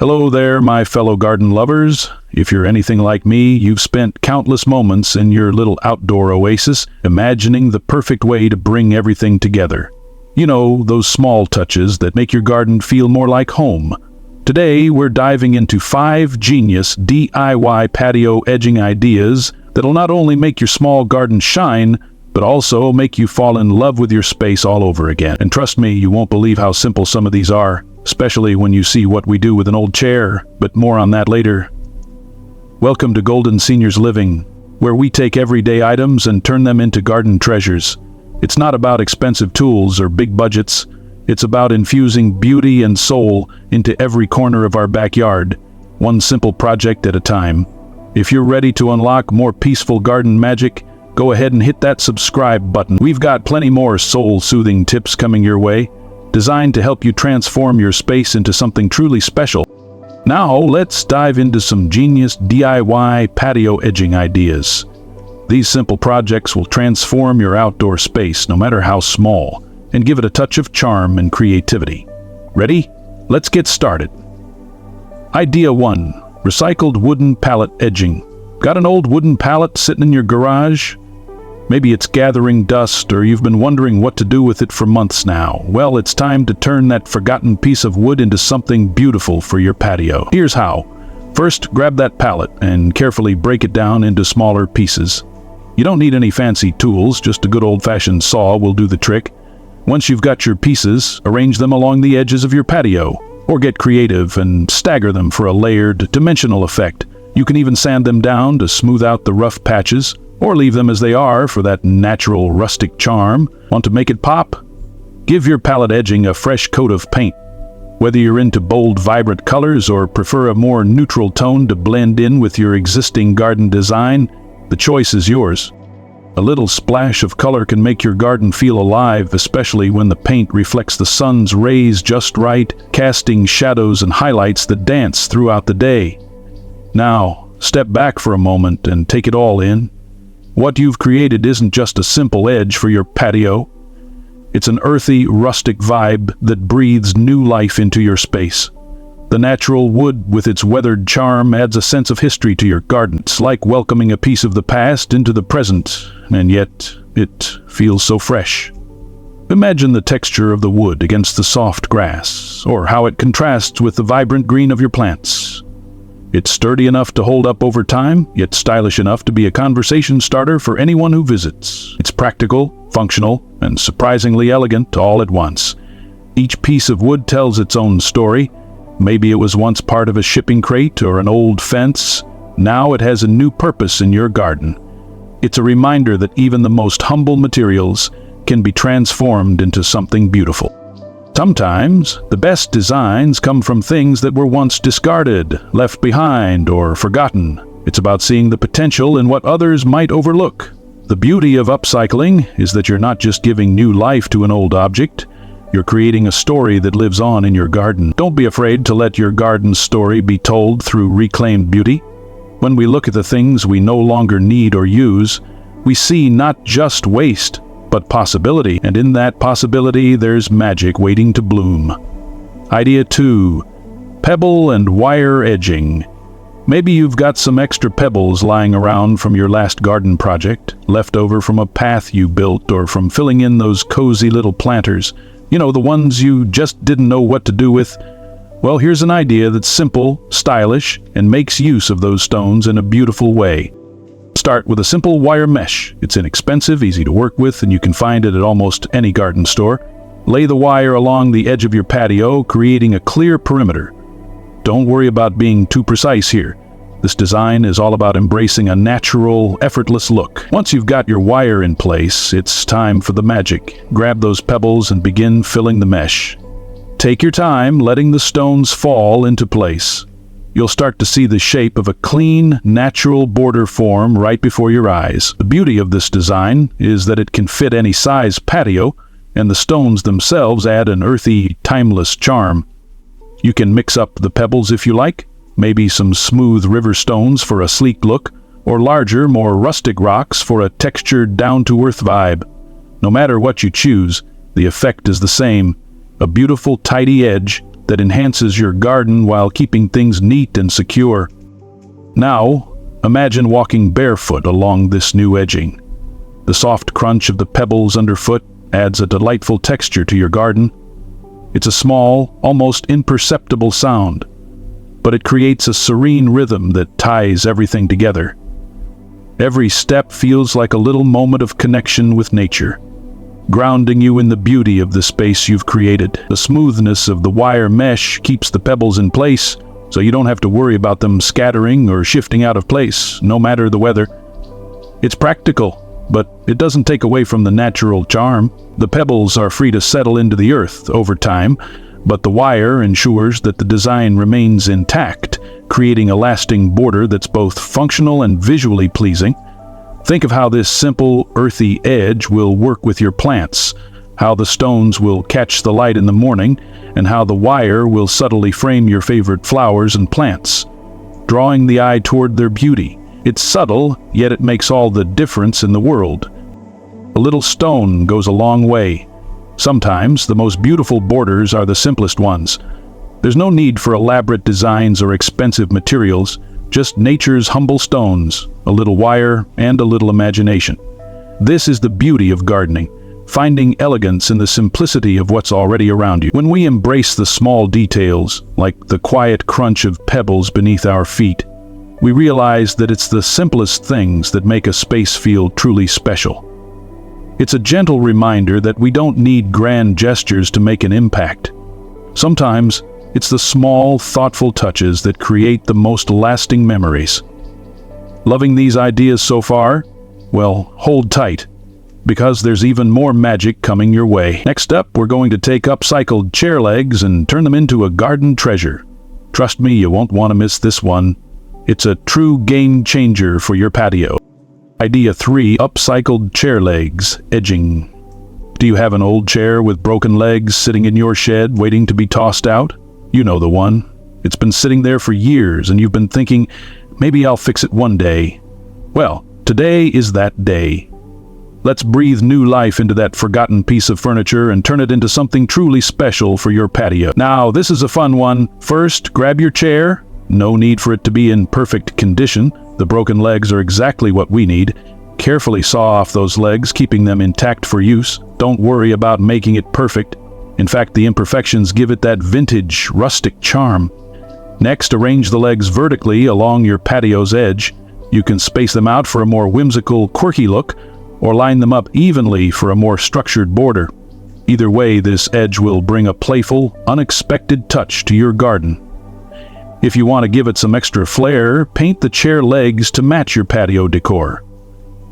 Hello there, my fellow garden lovers. If you're anything like me, you've spent countless moments in your little outdoor oasis, imagining the perfect way to bring everything together. You know, those small touches that make your garden feel more like home. Today, we're diving into 5 genius DIY patio edging ideas that'll not only make your small garden shine, but also make you fall in love with your space all over again. And trust me, you won't believe how simple some of these are, especially when you see what we do with an old chair, but more on that later. Welcome to Golden Seniors Living, where we take everyday items and turn them into garden treasures. It's not about expensive tools or big budgets. It's about infusing beauty and soul into every corner of our backyard, one simple project at a time. If you're ready to unlock more peaceful garden magic, go ahead and hit that subscribe button. We've got plenty more soul-soothing tips coming your way, designed to help you transform your space into something truly special. Now, let's dive into some genius DIY patio edging ideas. These simple projects will transform your outdoor space, no matter how small, and give it a touch of charm and creativity. Ready? Let's get started. Idea 1. Recycled wooden pallet edging. Got an old wooden pallet sitting in your garage? Maybe it's gathering dust, or you've been wondering what to do with it for months now. Well, it's time to turn that forgotten piece of wood into something beautiful for your patio. Here's how. First, grab that pallet and carefully break it down into smaller pieces. You don't need any fancy tools, just a good old-fashioned saw will do the trick. Once you've got your pieces, arrange them along the edges of your patio, or get creative and stagger them for a layered, dimensional effect. You can even sand them down to smooth out the rough patches, or leave them as they are for that natural rustic charm. Want to make it pop? Give your pallet edging a fresh coat of paint. Whether you're into bold, vibrant colors or prefer a more neutral tone to blend in with your existing garden design, the choice is yours. A little splash of color can make your garden feel alive, especially when the paint reflects the sun's rays just right, casting shadows and highlights that dance throughout the day. Now, step back for a moment and take it all in. What you've created isn't just a simple edge for your patio. It's an earthy, rustic vibe that breathes new life into your space. The natural wood with its weathered charm adds a sense of history to your garden. It's like welcoming a piece of the past into the present, and yet it feels so fresh. Imagine the texture of the wood against the soft grass, or how it contrasts with the vibrant green of your plants. It's sturdy enough to hold up over time, yet stylish enough to be a conversation starter for anyone who visits. It's practical, functional, and surprisingly elegant all at once. Each piece of wood tells its own story. Maybe it was once part of a shipping crate or an old fence. Now it has a new purpose in your garden. It's a reminder that even the most humble materials can be transformed into something beautiful. Sometimes, the best designs come from things that were once discarded, left behind, or forgotten. It's about seeing the potential in what others might overlook. The beauty of upcycling is that you're not just giving new life to an old object, you're creating a story that lives on in your garden. Don't be afraid to let your garden's story be told through reclaimed beauty. When we look at the things we no longer need or use, we see not just waste, but possibility, and in that possibility there's magic waiting to bloom. Idea 2. Pebble and wire edging. Maybe you've got some extra pebbles lying around from your last garden project, left over from a path you built or from filling in those cozy little planters. You know, the ones you just didn't know what to do with. Well, here's an idea that's simple, stylish, and makes use of those stones in a beautiful way. Start with a simple wire mesh. It's inexpensive, easy to work with, and you can find it at almost any garden store. Lay the wire along the edge of your patio, creating a clear perimeter. Don't worry about being too precise here. This design is all about embracing a natural, effortless look. Once you've got your wire in place, it's time for the magic. Grab those pebbles and begin filling the mesh. Take your time, letting the stones fall into place. You'll start to see the shape of a clean, natural border form right before your eyes. The beauty of this design is that it can fit any size patio, and the stones themselves add an earthy, timeless charm. You can mix up the pebbles if you like, maybe some smooth river stones for a sleek look, or larger, more rustic rocks for a textured, down-to-earth vibe. No matter what you choose, the effect is the same. A beautiful, tidy edge that enhances your garden while keeping things neat and secure. Now, imagine walking barefoot along this new edging. The soft crunch of the pebbles underfoot adds a delightful texture to your garden. It's a small, almost imperceptible sound, but it creates a serene rhythm that ties everything together. Every step feels like a little moment of connection with nature, grounding you in the beauty of the space you've created. The smoothness of the wire mesh keeps the pebbles in place, so you don't have to worry about them scattering or shifting out of place, no matter the weather. It's practical, but it doesn't take away from the natural charm. The pebbles are free to settle into the earth over time, but the wire ensures that the design remains intact, creating a lasting border that's both functional and visually pleasing. Think of how this simple, earthy edge will work with your plants, how the stones will catch the light in the morning, and how the wire will subtly frame your favorite flowers and plants, drawing the eye toward their beauty. It's subtle, yet it makes all the difference in the world. A little stone goes a long way. Sometimes the most beautiful borders are the simplest ones. There's no need for elaborate designs or expensive materials, just nature's humble stones, a little wire, and a little imagination. This is the beauty of gardening, finding elegance in the simplicity of what's already around you. When we embrace the small details, like the quiet crunch of pebbles beneath our feet, we realize that it's the simplest things that make a space feel truly special. It's a gentle reminder that we don't need grand gestures to make an impact. Sometimes, it's the small, thoughtful touches that create the most lasting memories. Loving these ideas so far? Well, hold tight, because there's even more magic coming your way. Next up, we're going to take upcycled chair legs and turn them into a garden treasure. Trust me, you won't want to miss this one. It's a true game changer for your patio. Idea 3. Upcycled chair legs, edging. Do you have an old chair with broken legs sitting in your shed waiting to be tossed out? You know the one. It's been sitting there for years and you've been thinking, maybe I'll fix it one day. Well, today is that day. Let's breathe new life into that forgotten piece of furniture and turn it into something truly special for your patio. Now, this is a fun one. First, grab your chair. No need for it to be in perfect condition. The broken legs are exactly what we need. Carefully saw off those legs, keeping them intact for use. Don't worry about making it perfect. In fact, the imperfections give it that vintage, rustic charm. Next, arrange the legs vertically along your patio's edge. You can space them out for a more whimsical, quirky look, or line them up evenly for a more structured border. Either way, this edge will bring a playful, unexpected touch to your garden. If you want to give it some extra flair, paint the chair legs to match your patio decor.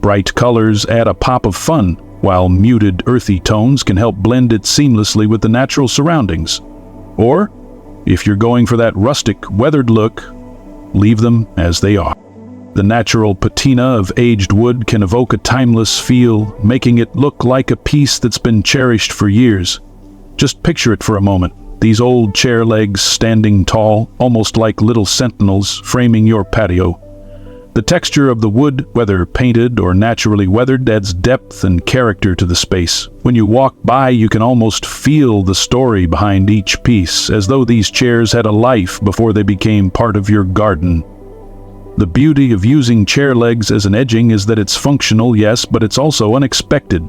Bright colors add a pop of fun, while muted, earthy tones can help blend it seamlessly with the natural surroundings. Or, if you're going for that rustic, weathered look, leave them as they are. The natural patina of aged wood can evoke a timeless feel, making it look like a piece that's been cherished for years. Just picture it for a moment. These old chair legs standing tall, almost like little sentinels framing your patio. The texture of the wood, whether painted or naturally weathered, adds depth and character to the space. When you walk by, you can almost feel the story behind each piece, as though these chairs had a life before they became part of your garden. The beauty of using chair legs as an edging is that it's functional, yes, but it's also unexpected.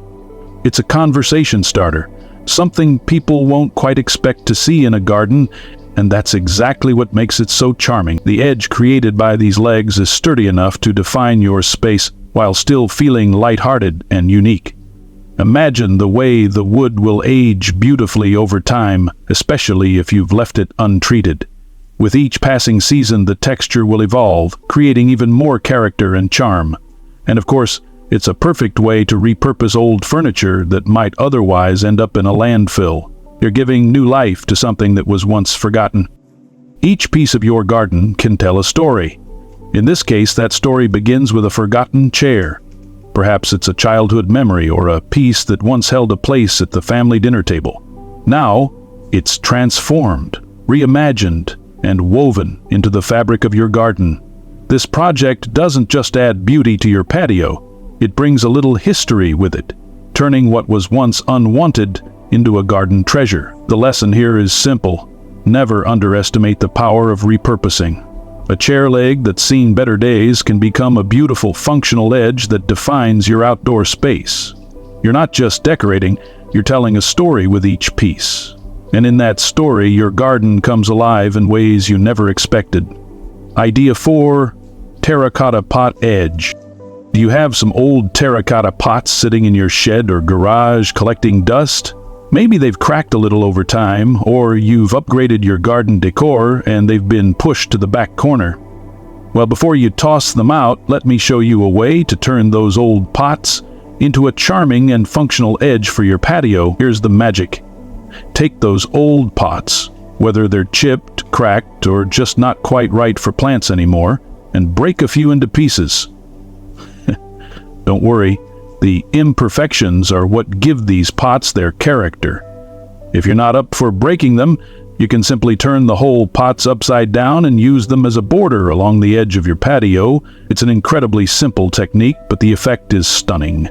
It's a conversation starter, something people won't quite expect to see in a garden, and that's exactly what makes it so charming. The edge created by these legs is sturdy enough to define your space while still feeling lighthearted and unique. Imagine the way the wood will age beautifully over time, especially if you've left it untreated. With each passing season, the texture will evolve, creating even more character and charm. And of course, it's a perfect way to repurpose old furniture that might otherwise end up in a landfill. You're giving new life to something that was once forgotten. Each piece of your garden can tell a story. In this case, that story begins with a forgotten chair. Perhaps it's a childhood memory or a piece that once held a place at the family dinner table. Now, it's transformed, reimagined, and woven into the fabric of your garden. This project doesn't just add beauty to your patio, it brings a little history with it, turning what was once unwanted into a garden treasure. The lesson here is simple. Never underestimate the power of repurposing. A chair leg that's seen better days can become a beautiful functional edge that defines your outdoor space. You're not just decorating, you're telling a story with each piece. And in that story, your garden comes alive in ways you never expected. Idea 4. Terracotta pot edge. Do you have some old terracotta pots sitting in your shed or garage collecting dust? Maybe they've cracked a little over time, or you've upgraded your garden decor and they've been pushed to the back corner. Well, before you toss them out, let me show you a way to turn those old pots into a charming and functional edge for your patio. Here's the magic. Take those old pots, whether they're chipped, cracked, or just not quite right for plants anymore, and break a few into pieces. Don't worry, the imperfections are what give these pots their character. If you're not up for breaking them, you can simply turn the whole pots upside down and use them as a border along the edge of your patio. It's an incredibly simple technique, but the effect is stunning.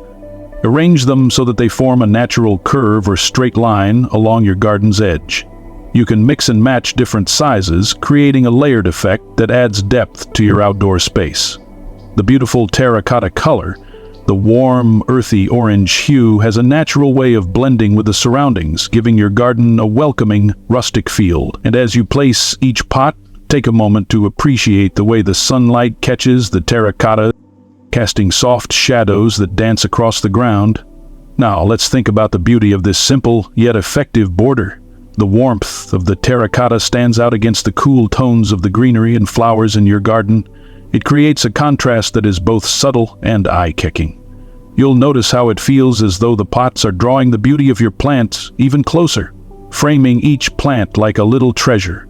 Arrange them so that they form a natural curve or straight line along your garden's edge. You can mix and match different sizes, creating a layered effect that adds depth to your outdoor space. The beautiful terracotta color, the warm, earthy orange hue, has a natural way of blending with the surroundings, giving your garden a welcoming, rustic feel. And as you place each pot, take a moment to appreciate the way the sunlight catches the terracotta, casting soft shadows that dance across the ground. Now, let's think about the beauty of this simple yet effective border. The warmth of the terracotta stands out against the cool tones of the greenery and flowers in your garden. It creates a contrast that is both subtle and eye-catching. You'll notice how it feels as though the pots are drawing the beauty of your plants even closer, framing each plant like a little treasure.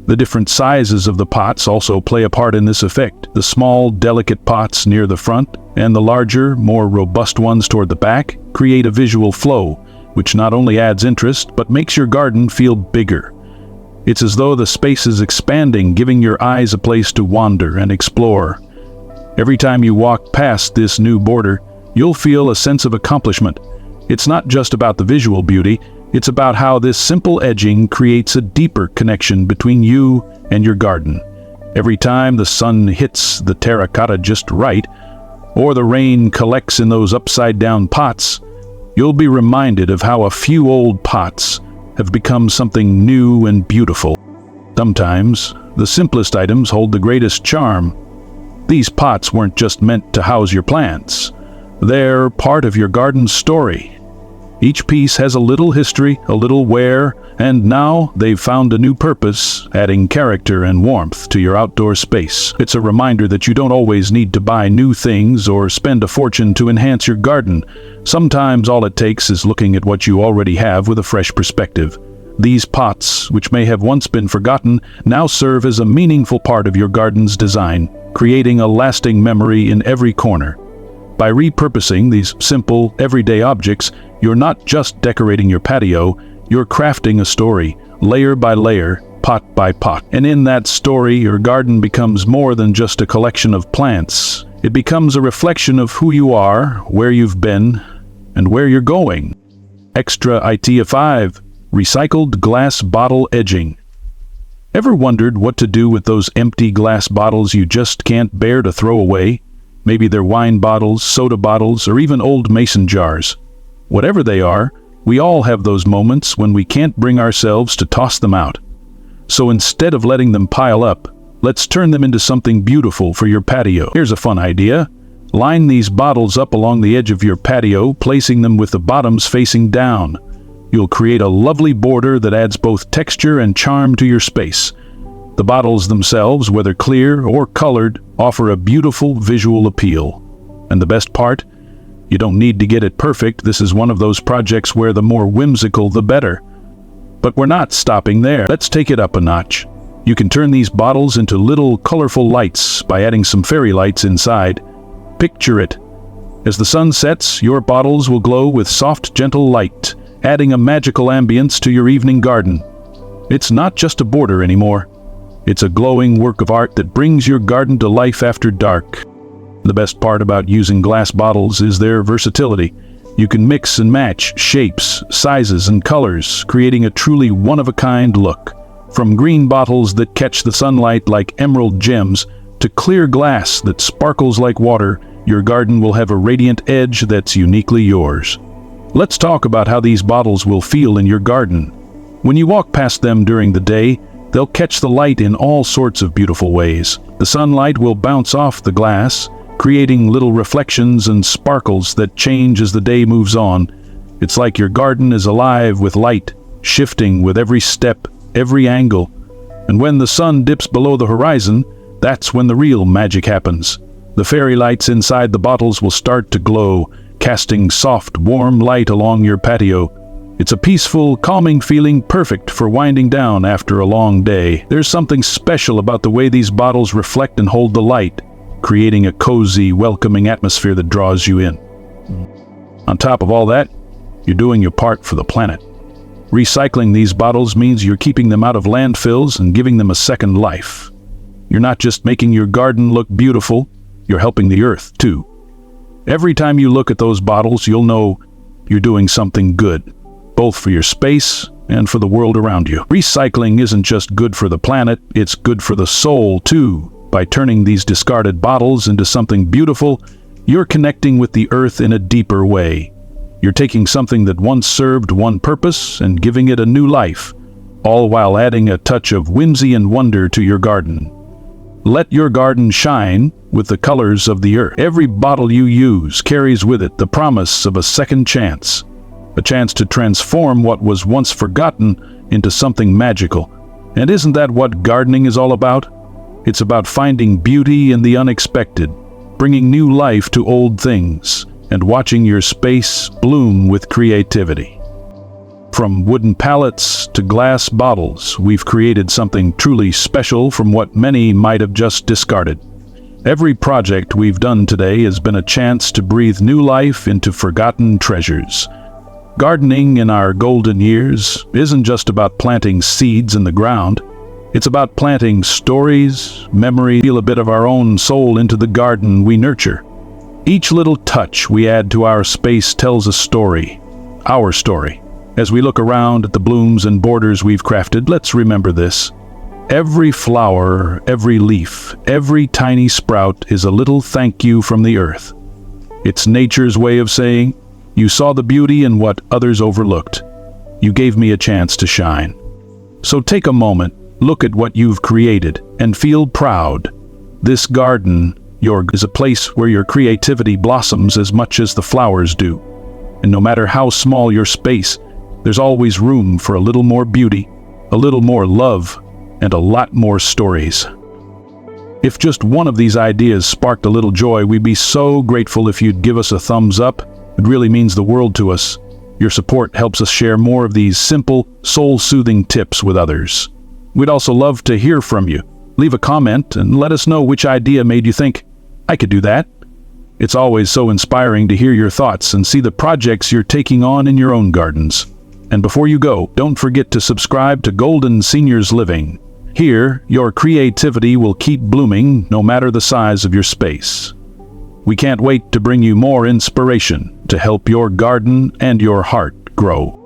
The different sizes of the pots also play a part in this effect. The small, delicate pots near the front and the larger, more robust ones toward the back create a visual flow, which not only adds interest but makes your garden feel bigger. It's as though the space is expanding, giving your eyes a place to wander and explore. Every time you walk past this new border, you'll feel a sense of accomplishment. It's not just about the visual beauty, it's about how this simple edging creates a deeper connection between you and your garden. Every time the sun hits the terracotta just right, or the rain collects in those upside-down pots, you'll be reminded of how a few old pots have become something new and beautiful. Sometimes, the simplest items hold the greatest charm. These pots weren't just meant to house your plants. They're part of your garden's story. Each piece has a little history, a little wear, and now they've found a new purpose, adding character and warmth to your outdoor space. It's a reminder that you don't always need to buy new things or spend a fortune to enhance your garden. Sometimes all it takes is looking at what you already have with a fresh perspective. These pots, which may have once been forgotten, now serve as a meaningful part of your garden's design, creating a lasting memory in every corner. By repurposing these simple, everyday objects, you're not just decorating your patio, you're crafting a story, layer by layer, pot by pot. And in that story, your garden becomes more than just a collection of plants. It becomes a reflection of who you are, where you've been, and where you're going. Extra idea 5. Recycled glass bottle edging. Ever wondered what to do with those empty glass bottles you just can't bear to throw away? Maybe they're wine bottles, soda bottles, or even old mason jars. Whatever they are, we all have those moments when we can't bring ourselves to toss them out. So instead of letting them pile up, let's turn them into something beautiful for your patio. Here's a fun idea. Line these bottles up along the edge of your patio, placing them with the bottoms facing down. You'll create a lovely border that adds both texture and charm to your space. The bottles themselves, whether clear or colored, offer a beautiful visual appeal. And the best part? You don't need to get it perfect. This is one of those projects where the more whimsical, the better. But we're not stopping there. Let's take it up a notch. You can turn these bottles into little colorful lights by adding some fairy lights inside. Picture it. As the sun sets, your bottles will glow with soft, gentle light, adding a magical ambience to your evening garden. It's not just a border anymore. It's a glowing work of art that brings your garden to life after dark. The best part about using glass bottles is their versatility. You can mix and match shapes, sizes, and colors, creating a truly one-of-a-kind look. From green bottles that catch the sunlight like emerald gems to clear glass that sparkles like water, your garden will have a radiant edge that's uniquely yours. Let's talk about how these bottles will feel in your garden. When you walk past them during the day, they'll catch the light in all sorts of beautiful ways. The sunlight will bounce off the glass, creating little reflections and sparkles that change as the day moves on. It's like your garden is alive with light, shifting with every step, every angle. And when the sun dips below the horizon, that's when the real magic happens. The fairy lights inside the bottles will start to glow, casting soft, warm light along your patio. It's a peaceful, calming feeling perfect for winding down after a long day. There's something special about the way these bottles reflect and hold the light, creating a cozy, welcoming atmosphere that draws you in. On top of all that, you're doing your part for the planet. Recycling these bottles means you're keeping them out of landfills and giving them a second life. You're not just making your garden look beautiful, you're helping the earth too. Every time you look at those bottles, you'll know you're doing something good, both for your space and for the world around you. Recycling isn't just good for the planet, it's good for the soul too. By turning these discarded bottles into something beautiful, you're connecting with the earth in a deeper way. You're taking something that once served one purpose and giving it a new life, all while adding a touch of whimsy and wonder to your garden. Let your garden shine with the colors of the earth. Every bottle you use carries with it the promise of a second chance, a chance to transform what was once forgotten into something magical. And isn't that what gardening is all about? It's about finding beauty in the unexpected, bringing new life to old things, and watching your space bloom with creativity. From wooden pallets to glass bottles, we've created something truly special from what many might have just discarded. Every project we've done today has been a chance to breathe new life into forgotten treasures. Gardening in our golden years isn't just about planting seeds in the ground. It's about planting stories, memories, feel a bit of our own soul into the garden we nurture. Each little touch we add to our space tells a story, our story. As we look around at the blooms and borders we've crafted, let's remember this. Every flower, every leaf, every tiny sprout is a little thank you from the earth. It's nature's way of saying, you saw the beauty in what others overlooked. You gave me a chance to shine. So take a moment, look at what you've created, and feel proud. This garden, is a place where your creativity blossoms as much as the flowers do. And no matter how small your space, there's always room for a little more beauty, a little more love, and a lot more stories. If just one of these ideas sparked a little joy, we'd be so grateful if you'd give us a thumbs up. It really means the world to us. Your support helps us share more of these simple, soul-soothing tips with others. We'd also love to hear from you. Leave a comment and let us know which idea made you think, I could do that. It's always so inspiring to hear your thoughts and see the projects you're taking on in your own gardens. And before you go, don't forget to subscribe to Golden Seniors Living. Here, your creativity will keep blooming no matter the size of your space. We can't wait to bring you more inspiration to help your garden and your heart grow.